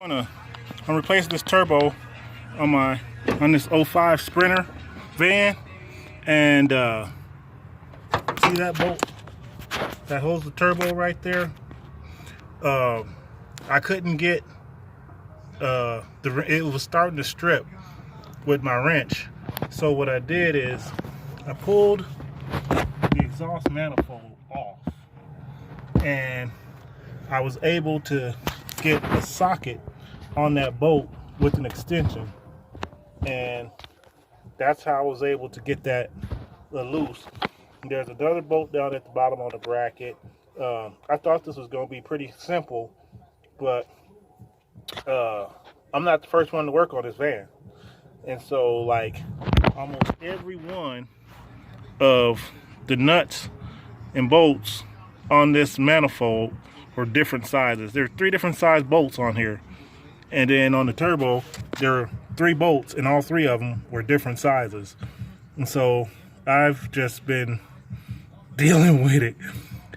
I'm replacing this turbo on this '05 Sprinter van, and see that bolt that holds the turbo right there? I couldn't get it was starting to strip with my wrench. So what I did is I pulled the exhaust manifold off, and I was able to get a socket on that bolt with an extension, and that's how I was able to get that loose. There's another bolt down at the bottom on the bracket. I thought this was going to be pretty simple, but I'm not the first one to work on this van, and so like almost every one of the nuts and bolts on this manifold were different sizes. There are 3 different size bolts on here, and then on the turbo there are 3 bolts, and all 3 of them were different sizes. And so I've just been dealing with it,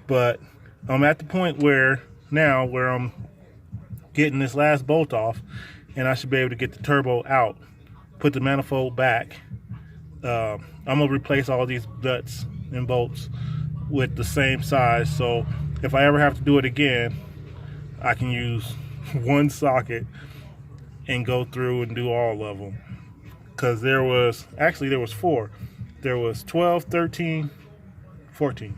but I'm at the point where I'm getting this last bolt off, and I should be able to get the turbo out, put the manifold back. I'm gonna replace all these nuts and bolts with the same size, so if I ever have to do it again, I can use one socket and go through and do all of them. Because there was 4. There was 12, 13, 14.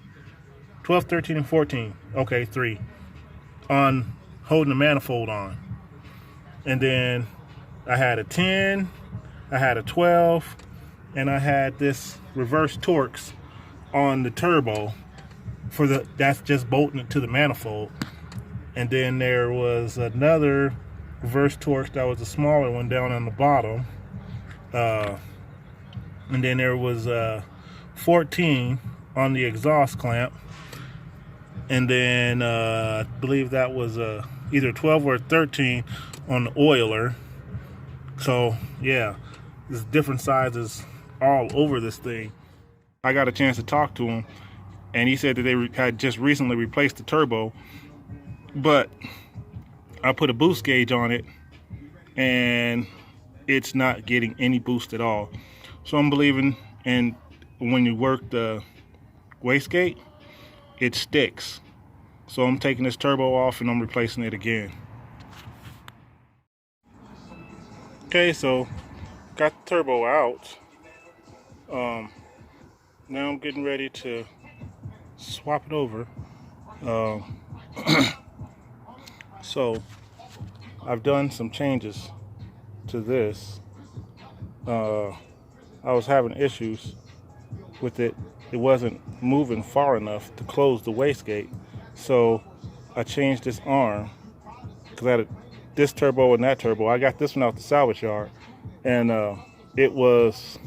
12, 13, and 14. Okay, 3 on holding the manifold on. And then I had a 10, I had a 12, and I had this reverse Torx on the turbo that's just bolting it to the manifold. And then there was another reverse Torx that was a smaller one down on the bottom. And then there was 14 on the exhaust clamp. And then I believe that was either 12 or 13 on the oiler. So yeah, there's different sizes all over this thing. I got a chance to talk to him, and he said that they had just recently replaced the turbo, but I put a boost gauge on it and it's not getting any boost at all. So I'm believing, and when you work the wastegate, it sticks. So I'm taking this turbo off and I'm replacing it again. Okay, so got the turbo out. Now I'm getting ready to swap it over. So I've done some changes to this. I was having issues with it. It wasn't moving far enough to close the wastegate. So I changed this arm, because I had this turbo and that turbo. I got this one out the salvage yard, and it was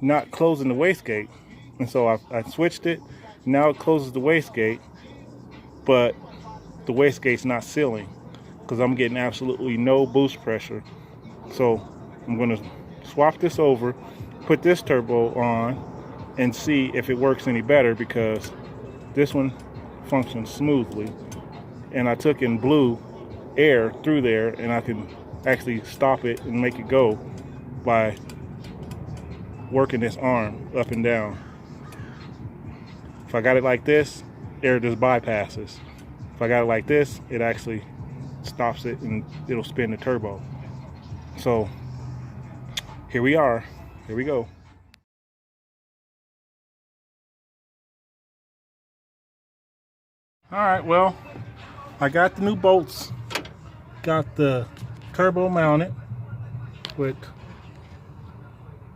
not closing the wastegate. And so I switched it. Now it closes the wastegate, but the wastegate's not sealing because I'm getting absolutely no boost pressure. So I'm going to swap this over, put this turbo on, and see if it works any better, because this one functions smoothly. And I took and blew air through there, and I can actually stop it and make it go by working this arm up and down. If I got it like this, air just bypasses. If I got it like this, it actually stops it and it'll spin the turbo. So here we are. Here we go. All right, well, I got the new bolts. Got the turbo mounted with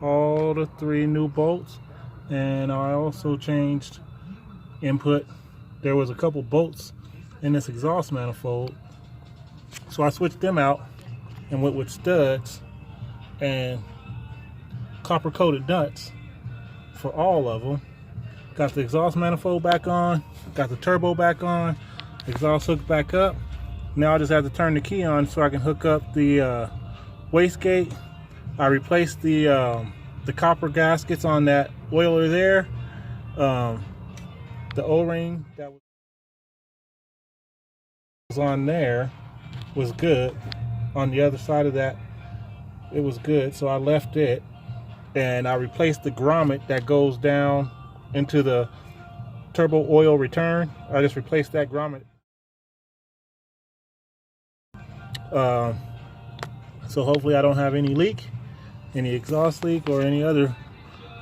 all the 3 new bolts, and I also changed input. There was a couple bolts in this exhaust manifold, so I switched them out and went with studs and copper coated nuts for all of them. Got the exhaust manifold back on, got the turbo back on, exhaust hooked back up. Now I just have to turn the key on so I can hook up the wastegate. I replaced the copper gaskets on that oiler there. The O-ring that was on there was good. On the other side of that, it was good, so I left it, and I replaced the grommet that goes down into the turbo oil return. I just replaced that grommet. So hopefully I don't have any leak, any exhaust leak or any other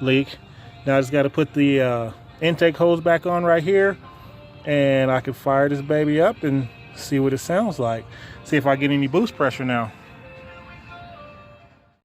leak. Now I just got to put the intake hose back on right here, and I can fire this baby up and see what it sounds like. See if I get any boost pressure now.